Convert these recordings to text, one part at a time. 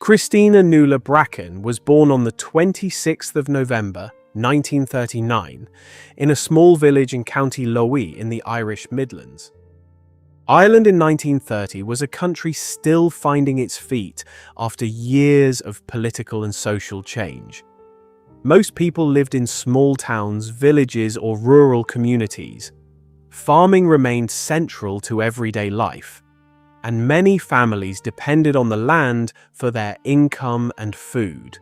Christina Nuala Bracken was born on the 26th of November 1939 in a small village in County Lowy in the Irish Midlands. Ireland in 1930 was a country still finding its feet after years of political and social change. Most people lived in small towns, villages, or rural communities. Farming remained central to everyday life, and many families depended on the land for their income and food.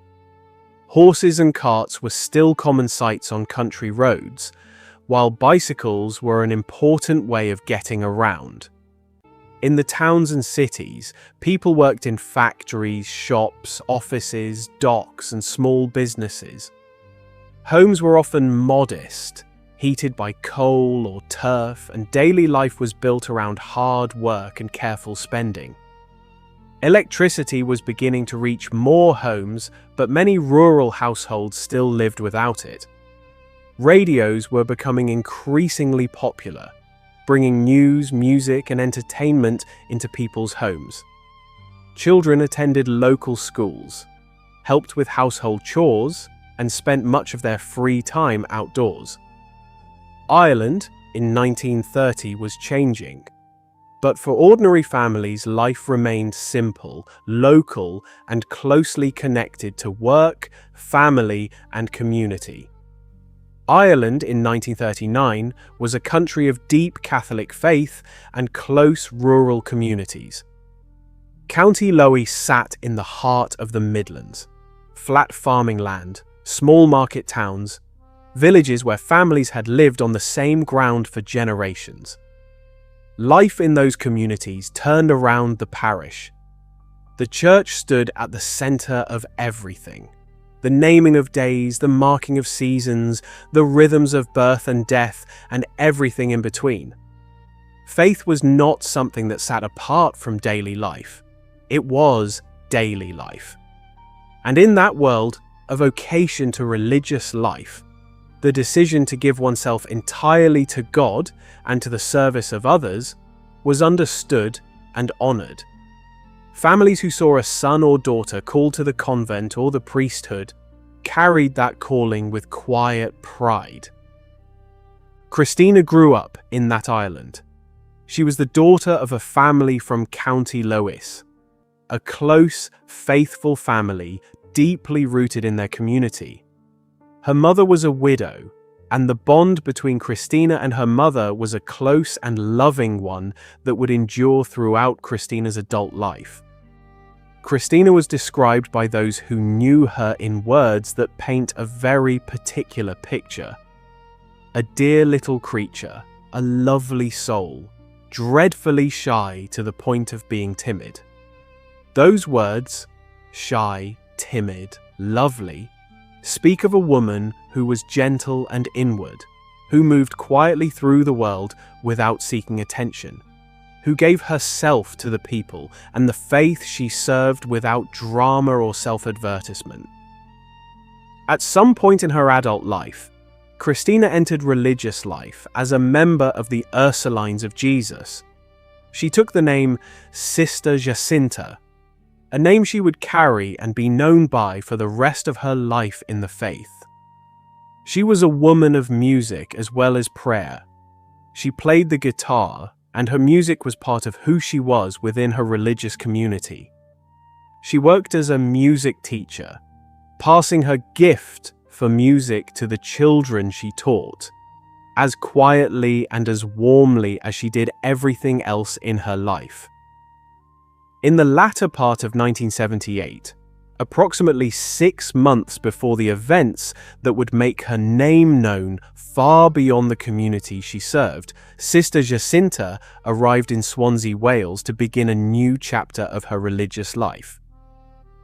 Horses and carts were still common sights on country roads, while bicycles were an important way of getting around. In the towns and cities, people worked in factories, shops, offices, docks, and small businesses. Homes were often modest, heated by coal or turf, and daily life was built around hard work and careful spending. Electricity was beginning to reach more homes, but many rural households still lived without it. Radios were becoming increasingly popular, bringing news, music, and entertainment into people's homes. Children attended local schools, helped with household chores, and spent much of their free time outdoors. Ireland, in 1930, was changing. But for ordinary families, life remained simple, local, and closely connected to work, family, and community. Ireland, in 1939, was a country of deep Catholic faith and close rural communities. County Lowy sat in the heart of the Midlands. Flat farming land, small market towns, villages where families had lived on the same ground for generations. Life in those communities turned around the parish. The church stood at the centre of everything. The naming of days, the marking of seasons, the rhythms of birth and death, and everything in between. Faith was not something that sat apart from daily life. It was daily life. And in that world, a vocation to religious life, the decision to give oneself entirely to God and to the service of others, was understood and honoured. Families who saw a son or daughter called to the convent or the priesthood carried that calling with quiet pride. Christina grew up in that island. She was the daughter of a family from County Lowy, a close, faithful family deeply rooted in their community. Her mother was a widow, and the bond between Christina and her mother was a close and loving one that would endure throughout Christina's adult life. Christina was described by those who knew her in words that paint a very particular picture. A dear little creature, a lovely soul, dreadfully shy to the point of being timid. Those words, shy, timid, lovely, speak of a woman who was gentle and inward, who moved quietly through the world without seeking attention, who gave herself to the people and the faith she served without drama or self-advertisement. At some point in her adult life, Christina entered religious life as a member of the Ursulines of Jesus. She took the name Sister Jacinta, a name she would carry and be known by for the rest of her life in the faith. She was a woman of music as well as prayer. She played the guitar, and her music was part of who she was within her religious community. She worked as a music teacher, passing her gift for music to the children she taught, as quietly and as warmly as she did everything else in her life. In the latter part of 1978, approximately 6 months before the events that would make her name known far beyond the community she served, Sister Jacinta arrived in Swansea, Wales to begin a new chapter of her religious life.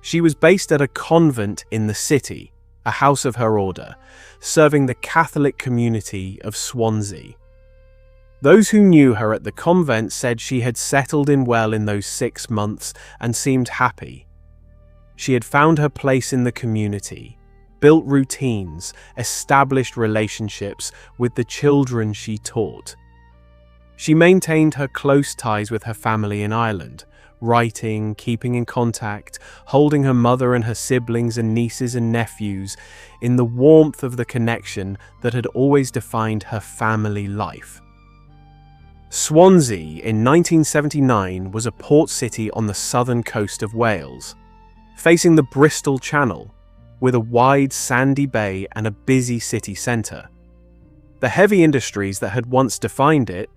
She was based at a convent in the city, a house of her order, serving the Catholic community of Swansea. Those who knew her at the convent said she had settled in well in those 6 months and seemed happy. She had found her place in the community, built routines, established relationships with the children she taught. She maintained her close ties with her family in Ireland, writing, keeping in contact, holding her mother and her siblings and nieces and nephews in the warmth of the connection that had always defined her family life. Swansea in 1979 was a port city on the southern coast of Wales, facing the Bristol Channel, with a wide sandy bay and a busy city centre. The heavy industries that had once defined it,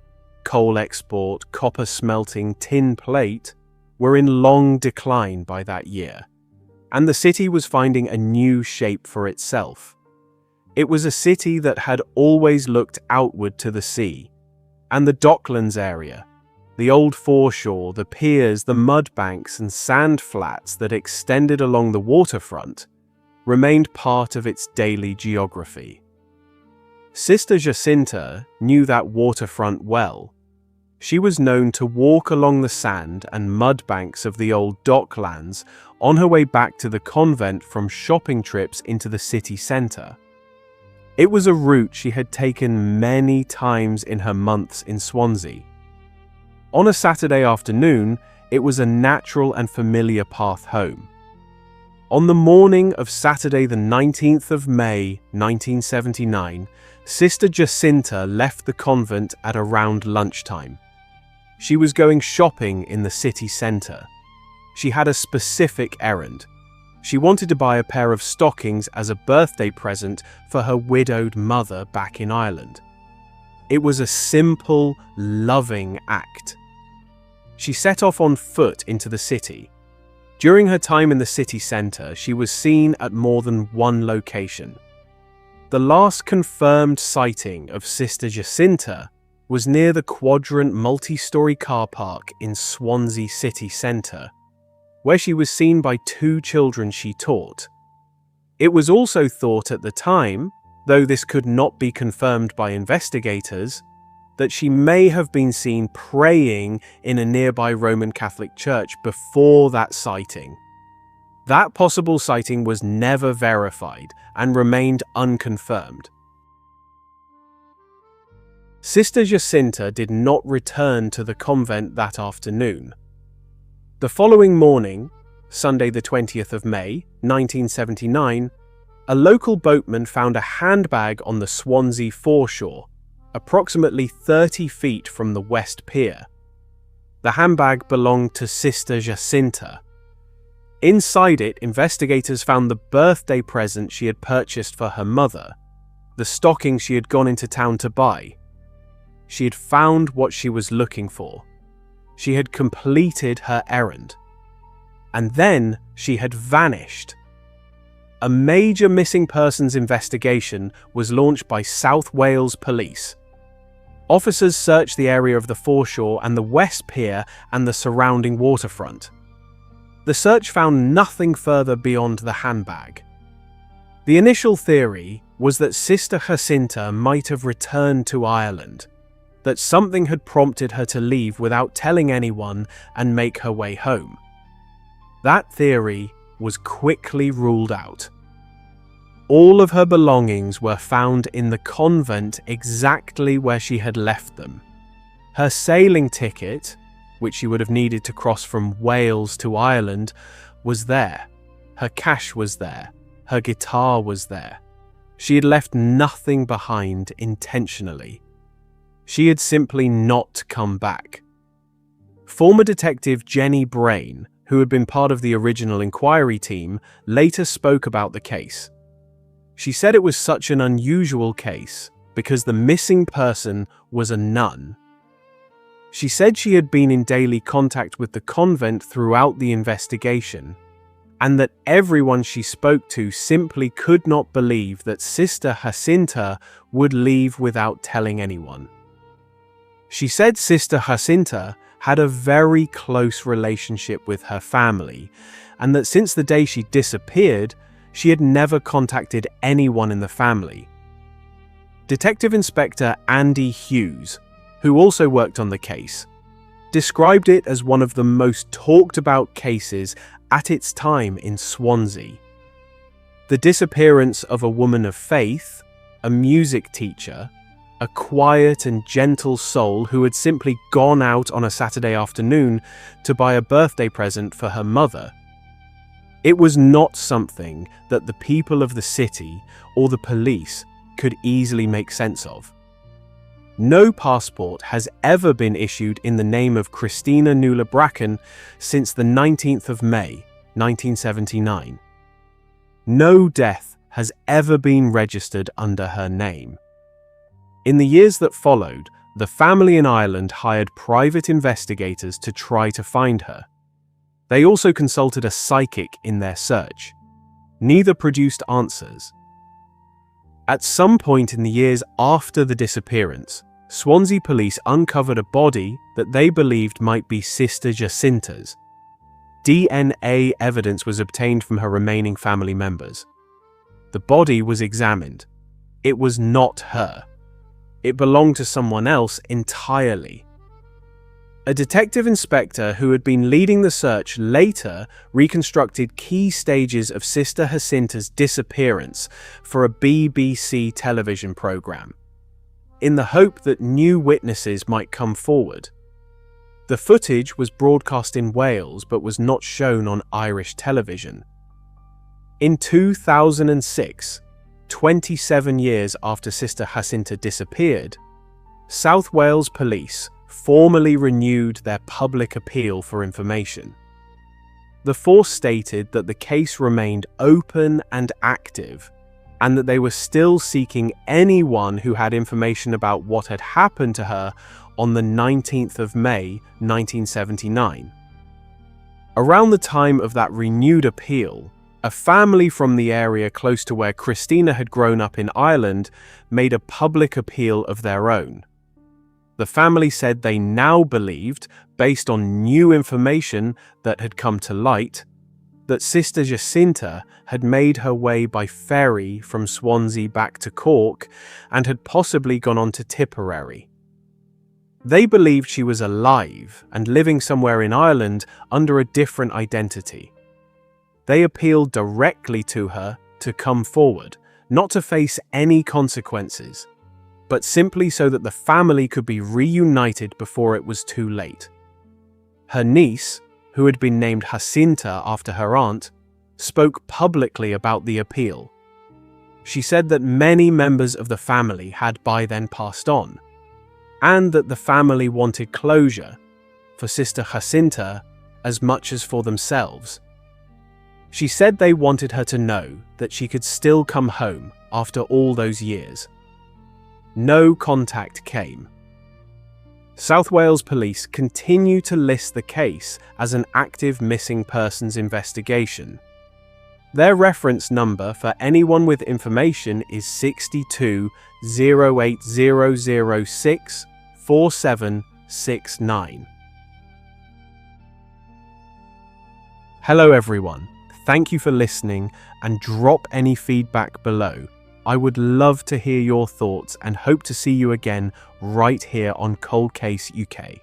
coal export, copper smelting, tin plate, were in long decline by that year, and the city was finding a new shape for itself. It was a city that had always looked outward to the sea, and the Docklands area, the old foreshore, the piers, the mud banks and sand flats that extended along the waterfront, remained part of its daily geography. Sister Jacinta knew that waterfront well. She was known to walk along the sand and mud banks of the old Docklands on her way back to the convent from shopping trips into the city centre. It was a route she had taken many times in her months in Swansea. On a Saturday afternoon, it was a natural and familiar path home. On the morning of Saturday the 19th of May, 1979, Sister Jacinta left the convent at around lunchtime. She was going shopping in the city centre. She had a specific errand. She wanted to buy a pair of stockings as a birthday present for her widowed mother back in Ireland. It was a simple, loving act. She set off on foot into the city. During her time in the city centre, she was seen at more than one location. The last confirmed sighting of Sister Jacinta was near the Quadrant multi-storey car park in Swansea city centre, where she was seen by 2 children she taught. It was also thought at the time, though this could not be confirmed by investigators, that she may have been seen praying in a nearby Roman Catholic church before that sighting. That possible sighting was never verified and remained unconfirmed. Sister Jacinta did not return to the convent that afternoon. The following morning, Sunday the 20th of May, 1979, a local boatman found a handbag on the Swansea foreshore, approximately 30 feet from the West Pier. The handbag belonged to Sister Jacinta. Inside it, investigators found the birthday present she had purchased for her mother, the stockings she had gone into town to buy. She had found what she was looking for. She had completed her errand. And then she had vanished. A major missing persons investigation was launched by South Wales Police. Officers searched the area of the foreshore and the West Pier and the surrounding waterfront. The search found nothing further beyond the handbag. The initial theory was that Sister Jacinta might have returned to Ireland, that something had prompted her to leave without telling anyone and make her way home. That theory was quickly ruled out. All of her belongings were found in the convent exactly where she had left them. Her sailing ticket, which she would have needed to cross from Wales to Ireland, was there. Her cash was there. Her guitar was there. She had left nothing behind intentionally. She had simply not come back. Former detective Jenny Brain, who had been part of the original inquiry team, later spoke about the case. She said it was such an unusual case because the missing person was a nun. She said she had been in daily contact with the convent throughout the investigation, and that everyone she spoke to simply could not believe that Sister Jacinta would leave without telling anyone. She said Sister Jacinta had a very close relationship with her family, and that since the day she disappeared, she had never contacted anyone in the family. Detective Inspector Andy Hughes, who also worked on the case, described it as one of the most talked about cases at its time in Swansea. The disappearance of a woman of faith, a music teacher, a quiet and gentle soul who had simply gone out on a Saturday afternoon to buy a birthday present for her mother. It was not something that the people of the city or the police could easily make sense of. No passport has ever been issued in the name of Christina Nuala Bracken since the 19th of May, 1979. No death has ever been registered under her name. In the years that followed, the family in Ireland hired private investigators to try to find her. They also consulted a psychic in their search. Neither produced answers. At some point in the years after the disappearance, Swansea police uncovered a body that they believed might be Sister Jacinta's. DNA evidence was obtained from her remaining family members. The body was examined. It was not her. It belonged to someone else entirely. A detective inspector who had been leading the search later reconstructed key stages of Sister Jacinta's disappearance for a BBC television programme, in the hope that new witnesses might come forward. The footage was broadcast in Wales but was not shown on Irish television. In 2006, 27 years after Sister Jacinta disappeared, South Wales Police formally renewed their public appeal for information. The force stated that the case remained open and active, and that they were still seeking anyone who had information about what had happened to her on the 19th of May, 1979. Around the time of that renewed appeal, a family from the area close to where Christina had grown up in Ireland made a public appeal of their own. The family said they now believed, based on new information that had come to light, that Sister Jacinta had made her way by ferry from Swansea back to Cork and had possibly gone on to Tipperary. They believed she was alive and living somewhere in Ireland under a different identity. They appealed directly to her to come forward, not to face any consequences, but simply so that the family could be reunited before it was too late. Her niece, who had been named Jacinta after her aunt, spoke publicly about the appeal. She said that many members of the family had by then passed on, and that the family wanted closure for Sister Jacinta as much as for themselves. She said they wanted her to know that she could still come home after all those years. No contact came. South Wales Police continue to list the case as an active missing persons investigation. Their reference number for anyone with information is 62 08006 4769. Hello everyone, thank you for listening and drop any feedback below. I would love to hear your thoughts and hope to see you again right here on Cold Case UK.